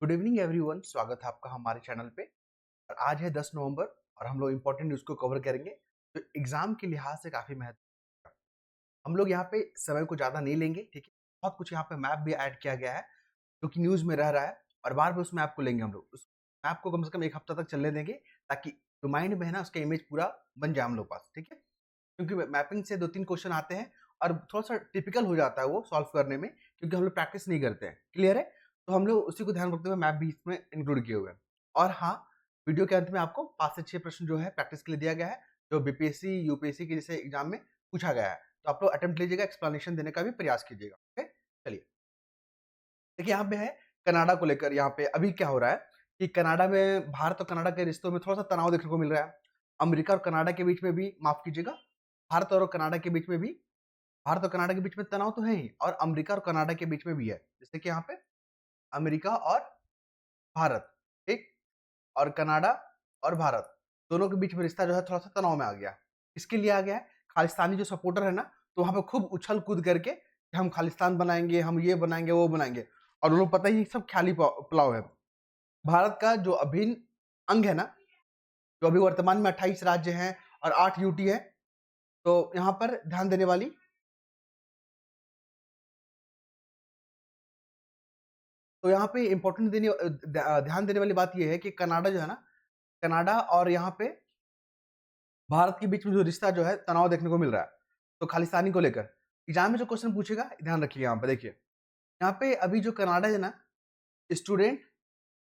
Good evening everyone, स्वागत है आपका हमारे चैनल पे। और आज है 10 नवंबर और हम लोग इम्पोर्टेंट न्यूज़ को कवर करेंगे जो एग्जाम के लिहाज से काफ़ी महत्व है। हम लोग यहाँ पे समय को ज़्यादा नहीं लेंगे, ठीक है। बहुत कुछ यहाँ पे मैप भी ऐड किया गया है जो कि न्यूज़ में रह रहा है और बार बार उस मैप को लेंगे हम लोग। उस मैप को कम से कम 1 हफ्ता तक चलने देंगे ताकि जो माइंड में है ना उसका इमेज पूरा बन जाए हम लोग पास, ठीक है। क्योंकि मैपिंग से 2-3 क्वेश्चन आते हैं और थोड़ा-सा टिपिकल हो जाता है वो सॉल्व करने में, क्योंकि हम लोग प्रैक्टिस नहीं करते हैं। क्लियर है? तो हम लोग उसी को ध्यान रखते हुए मैप भी इसमें इंक्लूड किए हुए हैं। और हाँ, वीडियो के अंत में आपको 5 से 6 प्रश्न जो है प्रैक्टिस के लिए दिया गया है, जो बीपीएससी, यूपीएससी के जैसे एग्जाम में पूछा गया है। तो आप लोग अटेम्प्ट लीजिएगा, एक्सप्लेनेशन देने का भी प्रयास कीजिएगा। ओके? चलिए। देखिए यहाँ पे है कनाडा को लेकर। यहाँ पे अभी क्या हो रहा है कि कनाडा में भारत और कनाडा के रिश्तों में थोड़ा-सा तनाव देखने को मिल रहा है। अमेरिका और कनाडा के बीच में भी, माफ कीजिएगा, भारत और कनाडा के बीच में भी, भारत और कनाडा के बीच में तनाव तो है ही और अमेरिका और कनाडा के बीच में भी है। जैसे कि यहाँ पे अमेरिका और भारत, ठीक? और कनाडा और भारत, दोनों के बीच में रिश्ता जो है थोड़ा-सा तनाव में आ गया है। किसके लिए आ गया है? खालिस्तानी जो सपोर्टर है ना, तो वहाँ पे खूब उछल-कूद करके कि हम खालिस्तान बनाएँगे, हम ये बनाएँगे, वो बनाएँगे और उन्हें पता ही है सब ख्याली पुलाव है। भारत का जो अभिन्न अंग है ना, जो अभी वर्तमान में 28 राज्य हैं और 8 यूटी है, तो यहाँ पर ध्यान देने वाली तो यहाँ पे इम्पोर्टेंट ध्यान देने वाली बात ये है कि कनाडा जो है ना, कनाडा और यहाँ पे भारत के बीच में जो रिश्ता जो है तनाव देखने को मिल रहा है, तो खालिस्तानी को लेकर। एग्जाम में जो क्वेश्चन पूछेगा ध्यान रखिएगा यहाँ पे देखिए। यहाँ पे अभी जो कनाडा है ना, स्टूडेंट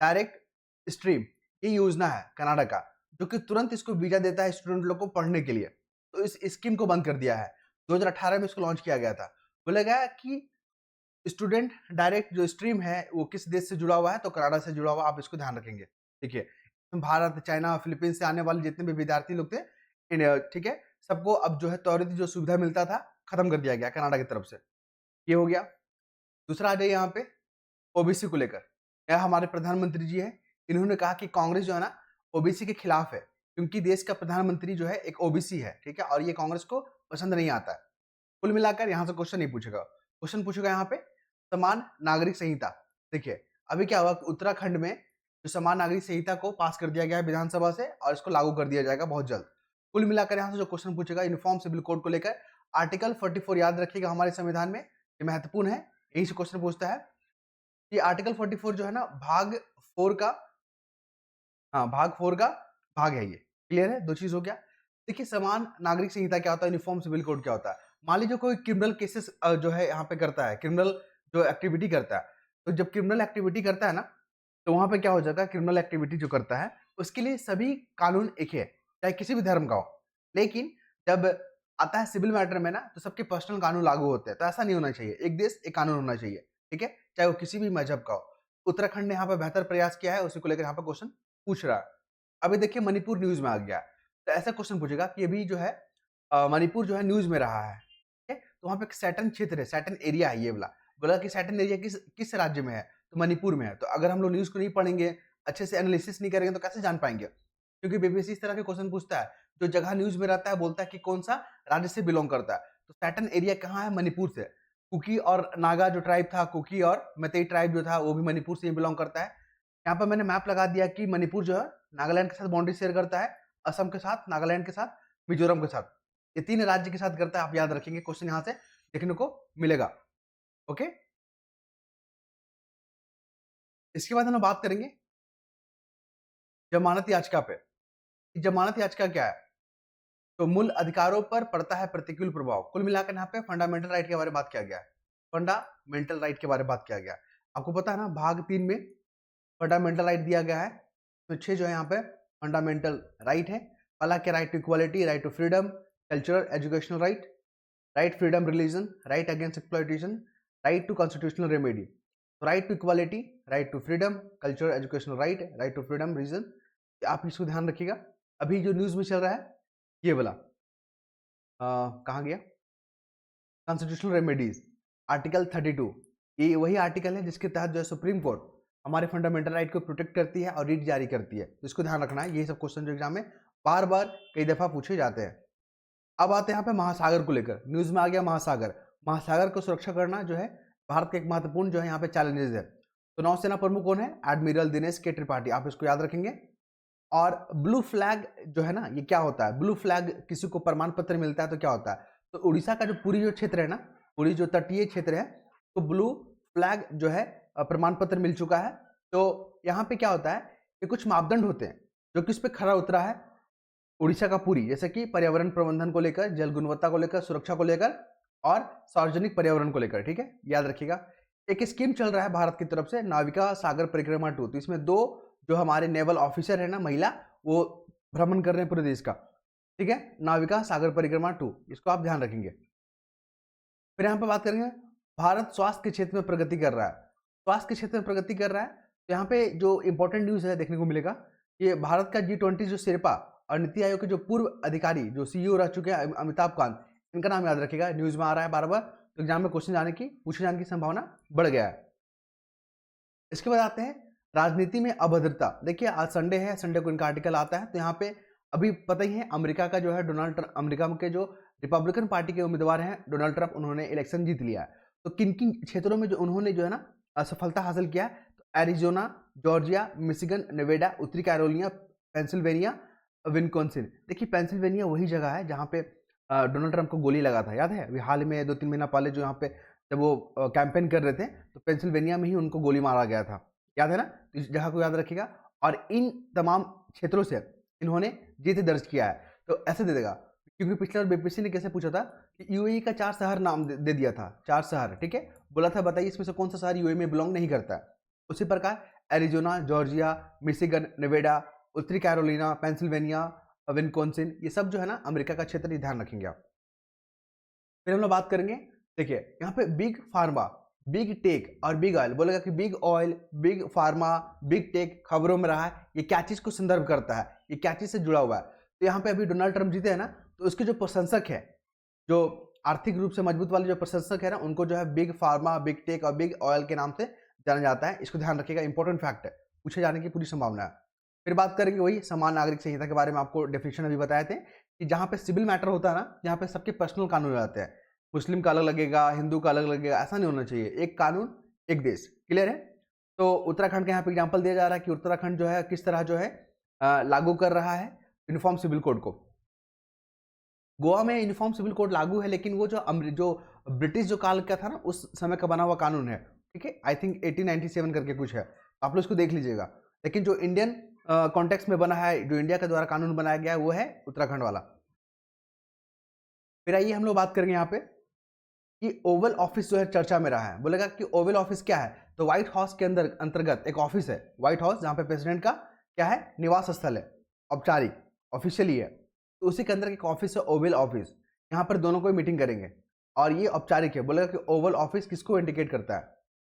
डायरेक्ट स्ट्रीम, ये योजना है कनाडा का, जो कि तुरंत इसको वीजा देता है स्टूडेंट लोग को पढ़ने के लिए। तो इस स्कीम को बंद कर दिया है। 2018 में इसको लॉन्च किया गया था। बोला गया कि स्टूडेंट डायरेक्ट जो स्ट्रीम है वो किस देश से जुड़ा हुआ है, तो कनाडा से जुड़ा हुआ, आप इसको ध्यान रखेंगे। देखिए, भारत, चाइना, फिलीपींस से आने वाले जितने भी विद्यार्थी लोग थे, ठीक है, सबको अब जो है त्वरित जो सुविधा मिलता था, खत्म कर दिया गया कनाडा की तरफ से। ये हो गया। दूसरा आ जाइए यहाँ पे ओबीसी को लेकर। यह हमारे प्रधानमंत्री जी हैं, इन्होंने कहा कि कांग्रेस जो है ना ओबीसी के खिलाफ है, क्योंकि देश का प्रधानमंत्री जो है एक ओबीसी है, ठीक है, और ये कांग्रेस को पसंद नहीं आता है। कुल मिलाकर यहाँ से क्वेश्चन नहीं पूछेगा। क्वेश्चन पूछेगा यहाँ पे समान नागरिक संहिता। देखिए, अभी क्या हुआ कि उत्तराखंड में जो समान नागरिक संहिता को पास कर दिया गया है विधानसभा से और इसको लागू कर दिया जाएगा बहुत जल्द। कुल मिलाकर यहाँ से जो क्वेश्चन पूछेगा यूनिफॉर्म सिविल कोड को लेकर, आर्टिकल 44 याद रखिएगा हमारे संविधान में, ये महत्वपूर्ण है। यही से क्वेश्चन पूछता है कि आर्टिकल 44 जो है ना भाग 4 का, हाँ, भाग 4 का भाग है ये। क्लियर है? 2 चीज़ हो गया। देखिए, समान नागरिक संहिता क्या होता है, यूनिफॉर्म सिविल कोड क्या होता है। मान लीजिए कोई क्रिमिनल केसेस जो है यहाँ पे करता है, क्रिमिनल जो एक्टिविटी करता है, तो जब क्रिमिनल एक्टिविटी करता है ना, तो वहाँ पे क्या हो जाता है, क्रिमिनल एक्टिविटी जो करता है, उसके लिए सभी कानून एक ही है, चाहे किसी भी धर्म का हो। लेकिन जब आता है सिविल मैटर में ना, तो सबके पर्सनल कानून लागू होते हैं, तो ऐसा नहीं होना चाहिए। एक देश, एक कानून होना चाहिए, ठीक है? चाहे वो किसी भी मज़हब का हो। उत्तराखंड ने यहाँ पे बेहतर प्रयास किया है, उसी को लेकर यहाँ पे क्वेश्चन पूछ रहा है। अभी देखिए मणिपुर न्यूज़ में आ गया, तो ऐसा क्वेश्चन पूछेगा कि अभी जो है मणिपुर जो है न्यूज़ में रहा है, ठीक है? तो वहाँ पे एक सैटर्न क्षेत्र है, सैटर्न एरिया है ये वाला। बोला कि सैटर्न एरिया किस किस राज्य में है? तो मणिपुर में है। तो अगर हम लोग न्यूज़ को नहीं पढ़ेंगे, अच्छे से एनालिसिस नहीं करेंगे तो कैसे जान पाएँगे? क्योंकि बीबीसी इस तरह के क्वेश्चन पूछता है, जो जगह न्यूज़ में रहता है बोलता है कि कौन-सा राज्य से बिलॉन्ग करता है। तो सैटर्न एरिया कहाँ है? मणिपुर से। कुकी और नागा जो ट्राइब था, कुकी और मैतेई ट्राइब जो था, वो भी मणिपुर से ही बिलॉन्ग करता है। यहाँ पे मैंने मैप लगा दिया कि मणिपुर जो है नागालैंड के साथ बाउंड्री शेयर करता है, असम के साथ, नागालैंड के साथ, मिजोरम के साथ। ये 3 राज्य के साथ करता है, आप याद रखेंगे, क्वेश्चन यहाँ से देखने को मिलेगा। ओके? इसके बाद हम बात करेंगे जमानत याचिका पे। जमानत याचिका क्या है? तो मूल अधिकारों पर पड़ता है प्रतिकूल प्रभाव। कुल मिलाकर यहाँ पे फंडामेंटल राइट के बारे में बात किया गया है। फंडामेंटल राइट के बारे में बात किया गया है। आपको पता है ना, भाग 3 में फंडामेंटल राइट दिया गया है। तो 6 जो है यहाँ पे फंडामेंटल राइट है। पहला क्या? Right to equality, right to freedom, cultural educational right, right freedom religion, right against exploitation, right to constitutional remedy. तो right to equality, right to freedom, cultural educational right, right to freedom religion, आप इसको ध्यान रखिएगा। अभी जो news में चल रहा है ये वाला, कहाँ गया? Constitutional remedies, article 32। ये वही आर्टिकल है जिसके तहत जो है सुप्रीम कोर्ट हमारे फंडामेंटल राइट को प्रोटेक्ट करती है और रीट जारी करती है। तो इसको ध्यान रखना है। यही सब क्वेश्चन जो एग्जाम में बार बार कई दफा पूछे जाते हैं। अब आते हैं यहाँ पे महासागर को लेकर। न्यूज में आ गया महासागर। महासागर को सुरक्षा करना जो है भारत का एक महत्वपूर्ण जो है यहाँ पे चैलेंजेस है। तो नौसेना प्रमुख कौन है? एडमिरल दिनेश के त्रिपाठी, आप इसको याद रखेंगे। और ब्लू फ्लैग जो है ना, ये क्या होता है? ब्लू फ्लैग किसी को प्रमाण पत्र मिलता है तो क्या होता है? तो उड़ीसा का जो पूरी जो क्षेत्र है ना, पूरी जो तटीय क्षेत्र है, तो ब्लू फ्लैग जो है प्रमाण पत्र मिल चुका है। तो यहाँ पे क्या होता है कि कुछ मापदंड होते हैं जो कि उस पर खरा उतरा है उड़ीसा का पूरी, जैसे कि पर्यावरण प्रबंधन को लेकर, जल गुणवत्ता को लेकर, सुरक्षा को लेकर और सार्वजनिक पर्यावरण को लेकर। ठीक है, याद रखिएगा। एक स्कीम चल रहा है भारत की तरफ से, नाविका सागर परिक्रमा 2। तो इसमें 2 जो हमारे नेवल ऑफिसर है ना, महिला, वो भ्रमण कर रहे हैं पूरे देश का। ठीक है, नाविका सागर परिक्रमा 2, इसको आप ध्यान रखेंगे। फिर यहाँ पे बात करेंगे, भारत स्वास्थ्य के क्षेत्र में प्रगति कर रहा है। स्वास्थ्य के क्षेत्र में प्रगति कर रहा है, तो यहाँ पे जो इंपॉर्टेंट न्यूज है देखने को मिलेगा, ये भारत का G20 जो शेरपा और नीति आयोग के जो पूर्व अधिकारी जो CEO रह चुके हैं, अमिताभ कांत, इनका नाम याद रखिएगा, न्यूज में आ रहा है बार बार, तो एग्जाम में क्वेश्चन पूछे जाने की संभावना बढ़ गया है। इसके बाद आते हैं राजनीति में अभद्रता। देखिए आज संडे है, संडे को इनका आर्टिकल आता है। तो यहाँ पे अभी पता ही है, अमेरिका का जो है डोनाल्ड ट्रंप, अमेरिका के जो रिपब्लिकन पार्टी के उम्मीदवार हैं डोनाल्ड ट्रंप, उन्होंने इलेक्शन जीत लिया है। तो किन किन क्षेत्रों में जो उन्होंने जो है ना सफलता हासिल किया है, तो एरिजोना, जॉर्जिया, मिशिगन, नेवाडा, उत्तरी कैरोलिना, पेंसिल्वेनिया, विस्कॉन्सिन। देखिए पेंसिल्वेनिया वही जगह है जहाँ पे डोनाल्ड ट्रंप को गोली लगा था, याद है? अभी हाल में 2-3 महीना पहले जो यहाँ पे जब वो कैंपेन कर रहे थे, तो पेंसिल्वेनिया में ही उनको गोली मारा गया था, याद है ना? तो इस जगह को याद रखिएगा। और इन तमाम क्षेत्रों से इन्होंने जीत दर्ज किया है। तो ऐसे दे देगा, क्योंकि पिछले बार बीपीएससी ने कैसे पूछा था कि यूएई का 4 शहर नाम दे दिया था, 4 शहर। ठीक है, बोला था बताइए इसमें से कौन सा शहर यूएई में बिलोंग नहीं करता है। उसी प्रकार एरिजोना, जॉर्जिया, मिशिगन, नेवाडा, उत्तरी कैरोलिना, पेंसिल्वेनिया, विस्कॉन्सिन, ये सब जो है ना अमेरिका का क्षेत्र, ये ध्यान रखेंगे आप। फिर हम लोग बात करेंगे, देखिए यहाँ पे बिग फार्मा, बिग टेक और बिग ऑयल। बोलेगा कि big oil, big pharma, big tech खबरों में रहा है, ये क्या चीज को संदर्भ करता है, ये क्या चीज से जुड़ा हुआ है? तो यहाँ पे अभी डोनाल्ड ट्रंप जीते हैं ना, तो उसके जो प्रशंसक है, जो आर्थिक रूप से मजबूत वाले जो प्रशंसक है ना, उनको जो है बिग फार्मा, बिग टेक और बिग ऑयल के नाम से जाना जाता है। इसको ध्यान रखिएगा, इंपॉर्टेंट फैक्ट है, पूछे जाने की पूरी संभावना है। फिर बात करेंगे वही समान नागरिक संहिता के बारे में, आपको डेफिनेशन अभी बताए थे कि जहाँ पे सिविल मैटर होता है ना, जहाँ पे सबके पर्सनल कानून रहते हैं, मुस्लिम का अलग लगेगा, हिंदू का अलग लगेगा, ऐसा नहीं होना चाहिए, एक कानून एक देश। क्लियर है? तो उत्तराखंड का यहाँ पे एग्जाम्पल दिया जा रहा है कि उत्तराखंड जो है किस तरह जो है लागू कर रहा है यूनिफॉर्म सिविल कोड को। गोवा में यूनिफॉर्म सिविल कोड लागू है, लेकिन वो जो ब्रिटिश जो काल का था ना, उस समय का बना हुआ कानून है। ठीक है, आई थिंक 1897 करके कुछ है, आप लोग इसको देख लीजिएगा। लेकिन जो इंडियन कॉन्टेक्स्ट में बना है, जो इंडिया के द्वारा कानून बनाया गया है, वो है उत्तराखंड वाला। फिर आइए हम लोग बात करेंगे यहाँ पे कि ओवल ऑफिस जो है चर्चा में रहा है। बोलेगा कि ओवल ऑफिस क्या है? तो व्हाइट हाउस के अंदर अंतर्गत एक ऑफिस है, व्हाइट हाउस, जहाँ पे प्रेसिडेंट का क्या है, निवास स्थल है, औपचारिक ऑफिशियली है। तो उसी के अंदर एक ऑफिस है ओवल ऑफिस, यहाँ पर दोनों कोई मीटिंग करेंगे और ये औपचारिक है। बोलेगा कि ओवल ऑफिस किसको इंडिकेट करता है?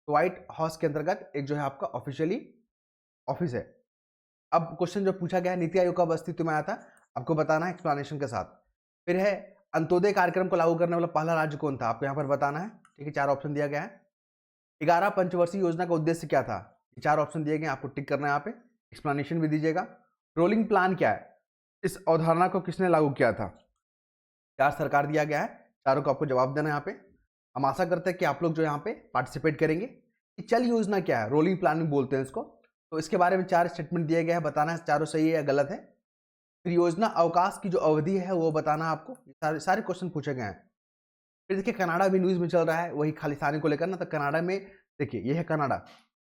तो व्हाइट हाउस के अंतर्गत एक जो है आपका ऑफिशियली ऑफिस है। अब क्वेश्चन जो पूछा गया है, नीति आयोग कब अस्तित्व में आया था, आपको बताना है एक्सप्लेनेशन के साथ। फिर है अंत्योदय कार्यक्रम को लागू करने वाला पहला राज्य कौन था, आपको यहाँ पर बताना है। ठीक है, 4 ऑप्शन दिया गया है। 11 पंचवर्षीय योजना का उद्देश्य क्या था, 4 ऑप्शन दिए गए, आपको टिक करना है यहाँ पे, एक्सप्लेनेशन भी दीजिएगा। रोलिंग प्लान क्या है, इस अवधारणा को किसने लागू किया था? 4 सरकार दिया गया है, चारों को आपको जवाब देना है यहाँ पे। हम आशा करते हैं कि आप लोग जो यहाँ पे पार्टिसिपेट करेंगे। चल योजना क्या है, रोलिंग प्लानिंग बोलते हैं इसको। तो इसके बारे में 4 स्टेटमेंट दिए गए हैं, बताना है चारों सही है या गलत है। फिर योजना अवकाश की जो अवधि है वो बताना है आपको। सारे क्वेश्चन पूछे गए हैं। फिर देखिए कनाडा भी न्यूज में चल रहा है, वही खालिस्तानी को लेकर ना। तो कनाडा में देखिए ये है कनाडा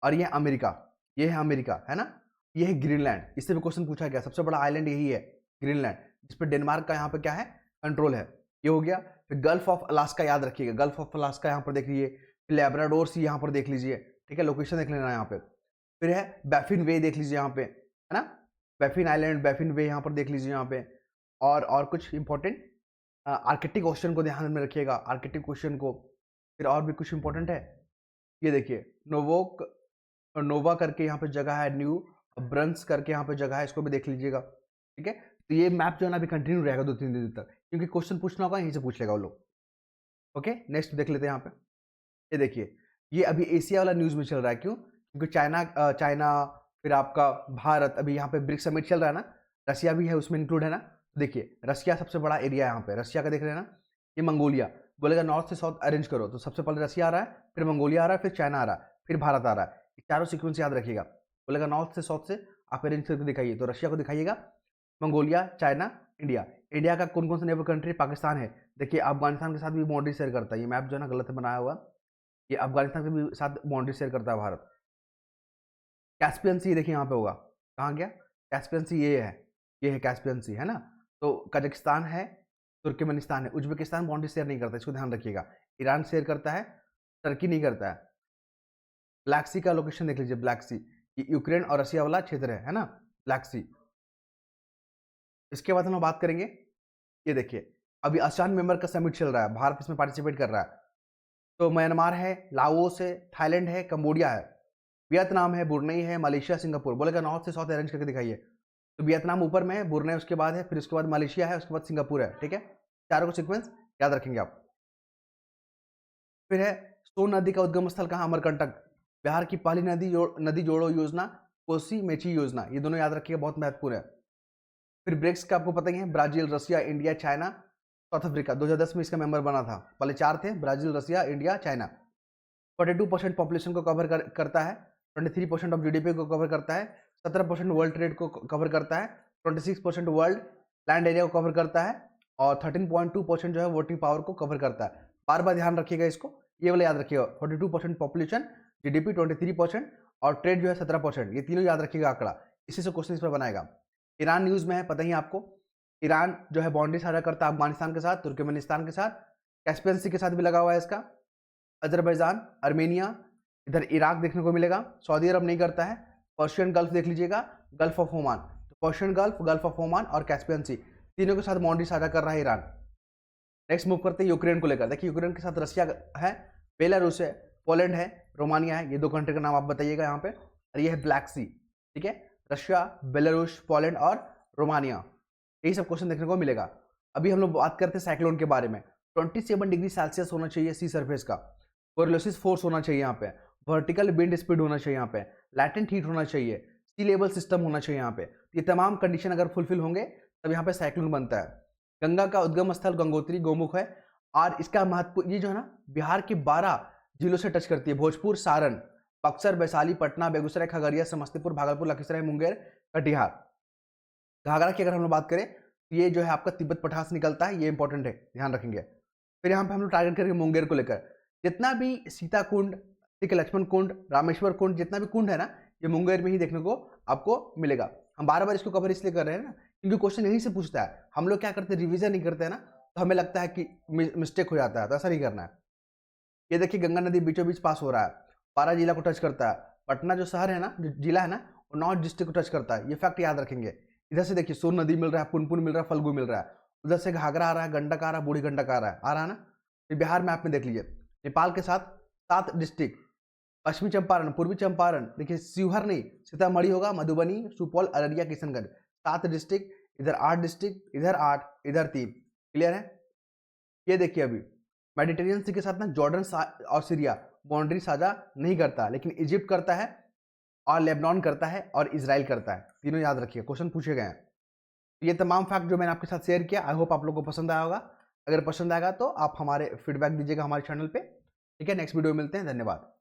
और ये अमेरिका, ये है अमेरिका, है ना। ये है ग्रीनलैंड, इससे भी क्वेश्चन पूछा गया। सबसे बड़ा आइलैंड यही है ग्रीनलैंड, जिस पर डेनमार्क का यहाँ पे क्या है, कंट्रोल है। ये हो गया। फिर गल्फ ऑफ अलास्का याद रखिएगा, गल्फ ऑफ अलास्का यहाँ पर देख लीजिए। फिर लैब्राडोर सी यहाँ पर देख लीजिए, ठीक है, लोकेशन देख लेना यहाँ पे। फिर है बैफिन वे देख लीजिए यहाँ पे, है ना, बैफिन आइलैंड, बैफिन वे यहाँ पर देख लीजिए यहाँ पे। और कुछ इंपॉर्टेंट आर्किटिक क्वेश्चन को ध्यान में रखिएगा, आर्किटिक क्वेश्चन को। फिर और भी कुछ इंपॉर्टेंट है, ये देखिए नोवोक नोवा करके यहाँ पे जगह है, न्यू ब्रंस करके यहाँ पे जगह है, इसको भी देख लीजिएगा। ठीक है, तो ये मैप जो है ना अभी कंटिन्यू रहेगा 2-3 दिन तक, क्योंकि क्वेश्चन पूछना होगा यहीं से पूछ लेगा वो लोग। ओके, नेक्स्ट देख लेते हैं यहाँ पे। ये देखिए, ये अभी एशिया वाला न्यूज में चल रहा है। क्यों? क्योंकि चाइना फिर आपका भारत, अभी यहाँ पे ब्रिक्स समिट चल रहा है ना, रशिया भी है उसमें इंक्लूड है ना। देखिए रशिया सबसे बड़ा एरिया है यहाँ पे, रशिया का देख रहे हैं ना। ये मंगोलिया, बोलेगा नॉर्थ से साउथ अरेंज करो, तो सबसे पहले रशिया आ रहा है, फिर मंगोलिया आ रहा है, फिर चाइना आ रहा है, फिर भारत आ रहा है। चारों सीक्वेंस याद रखिएगा। बोलेगा नॉर्थ से साउथ से आप अरेंज करके दिखाइए, तो रशिया को दिखाइएगा, मंगोलिया, चाइना, इंडिया। इंडिया का कौन कौन सा नेबर कंट्री? पाकिस्तान है। देखिए अफगानिस्तान के साथ भी बाउंड्री शेयर करता है, ये मैप जो है ना गलत बनाया हुआ, ये अफगानिस्तान के भी साथ बाउंड्री शेयर करता है भारत। कैस्पियन सी देखिए यहाँ पे होगा, कहाँ गया कैस्पियन सी? ये है कैस्पियन सी, है ना। तो कजाकिस्तान है, तुर्कमेनिस्तान है, उज्बेकिस्तान बाउंड्री शेयर नहीं करता, इसको ध्यान रखिएगा। ईरान शेयर करता है, टर्की नहीं करता है। ब्लैक सी का लोकेशन देख लीजिए, ब्लैक सी यूक्रेन और रशिया वाला क्षेत्र है ना, ब्लैक सी। इसके बाद हम लोग बात करेंगे, ये देखिए अभी आसियान मेंबर का समिट चल रहा है, भारत इसमें पार्टिसिपेट कर रहा है। तो म्यांमार है, लाओस है, थाईलैंड है, कंबोडिया है, वियतनाम है, बुर्नई है, मलेशिया, सिंगापुर। बोलेगा नॉर्थ से साउथ अरेंज करके दिखाइए, तो वियतनाम ऊपर में है, बुर्नई उसके बाद है, फिर उसके बाद मलेशिया है, उसके बाद सिंगापुर है। ठीक है, चारों को सीक्वेंस याद रखेंगे आप। फिर है सोन नदी का उद्गम स्थल कहाँ? अमरकंटक। बिहार की पहली नदी जोड़ो योजना कोसी मेची योजना, ये दोनों याद रखिएगा, बहुत महत्वपूर्ण है। फिर ब्रिक्स का आपको पता ही है, Brazil, Russia, India, China, south Africa. 2010 में इसका मेंबर बना था। पहले 4 थे, Brazil, Russia, India, China. 42% population को कवर करता है, 23% ऑफ जीडीपी को कवर करता है, 17% वर्ल्ड ट्रेड को कवर करता है, 26% वर्ल्ड लैंड एरिया को कवर करता है, और 13.2% जो है वोटिंग पावर को कवर करता है। बार बार ध्यान रखिएगा इसको, ये वाला याद रखिएगा। 42% पॉपुलेशन, जीडीपी 23% और ट्रेड जो है 17%, ये तीनों याद रखिएगा आंकड़ा, इसी से क्वेश्चन इस पर बनाएगा। ईरान न्यूज में है, पता ही आपको, ईरान जो है बाउंड्री साझा करता है अफगानिस्तान के साथ, तुर्कमेनिस्तान के साथ, कैस्पियन सी के साथ भी लगा हुआ है इसका, अजरबैजान, अर्मेनिया, इधर इराक देखने को मिलेगा, सऊदी अरब नहीं करता है। पर्शियन गल्फ देख लीजिएगा, गल्फ ऑफ ओमान, तो Persian gulf, gulf of Oman और कैस्पियन सी, तीनों के साथ बाउंड्री साझा कर रहा है ईरान। नेक्स्ट मूव करते हैं यूक्रेन को लेकर। देखिए यूक्रेन के साथ रशिया है, बेलारूस है, पोलैंड है, रोमानिया है, ये 2 कंट्री का नाम आप बताइएगा यहाँ पे। और ये है ब्लैक सी, ठीक है, रशिया, बेलारूस, पोलैंड और रोमानिया, यही सब क्वेश्चन देखने को मिलेगा। अभी हम लोग बात करते हैं साइक्लोन के बारे में। 27 डिग्री सेल्सियस होना चाहिए सी सरफेस का, कोरियोलिस फोर्स होना चाहिए यहाँ पे, वर्टिकल विंड स्पीड होना चाहिए यहाँ पे, लैटेंट हीट होना चाहिए, सी लेवल सिस्टम होना चाहिए यहाँ पे। ये तमाम कंडीशन अगर फुलफिल होंगे तब यहाँ पे साइक्लोन बनता है। गंगा का उद्गम स्थल गंगोत्री गोमुख है, और इसका महत्व ये जो है ना बिहार की 12 जिलों से टच करती है, भोजपुर, सारण, बक्सर, वैशाली, पटना, बेगूसराय, खगड़िया, समस्तीपुर, भागलपुर, लखीसराय, मुंगेर, कटिहार। घाघरा की अगर हम लोग बात करें तो ये जो है आपका तिब्बत पठार से निकलता है, ये इंपॉर्टेंट है, ध्यान रखेंगे। फिर यहाँ पे हम लोग टारगेट करेंगे मुंगेर को लेकर। जितना भी सीता कुंड, ठीक है, लक्ष्मण कुंड, रामेश्वर कुंड, जितना भी कुंड है ना, ये मुंगेर में ही देखने को आपको मिलेगा। हम बार बार इसको कवर इसलिए कर रहे हैं ना क्योंकि क्वेश्चन यहीं से पूछता है। हम लोग क्या करते हैं, रिवीजन नहीं करते हैं ना, तो हमें लगता है कि मिस्टेक हो जाता है, तो ऐसा नहीं करना है। ये देखिए गंगा नदी बीचों बीच पास हो रहा है, 12 जिला को टच करता है। पटना जो शहर है ना, जो जिला है ना, वो 9 डिस्ट्रिक्ट को टच करता है, ये फैक्ट याद रखेंगे। इधर से देखिए सोन नदी मिल रहा है, पुनपुन मिल रहा है, फल्गु मिल रहा है, उधर से घाघरा आ रहा है, गंडक आ रहा है, बूढ़ी गंडक आ रहा है ना। फिर बिहार मैप में देख लीजिए, नेपाल के साथ 7 डिस्ट्रिक्ट, पश्चिमी चंपारण, पूर्वी चंपारण, देखिए शिवहर नहीं, सीतामढ़ी होगा, मधुबनी, सुपौल, अररिया, किशनगंज, 7 डिस्ट्रिक्ट, इधर 8 डिस्ट्रिक्ट, इधर 8, इधर 3। क्लियर है। ये देखिए अभी मेडिटेरियन सी के साथ ना जॉर्डन और सीरिया बाउंड्री साझा नहीं करता, लेकिन इजिप्ट करता है और लेबनान करता है और इजराइल करता है, तीनों याद रखिए, क्वेश्चन पूछे गए हैं। ये तमाम फैक्ट जो मैंने आपके साथ शेयर किया, आई होप आप लोगों को पसंद आया होगा। अगर पसंद आएगा तो आप हमारे फीडबैक दीजिएगा हमारे चैनल पे, ठीक है। नेक्स्ट वीडियो में मिलते हैं, धन्यवाद।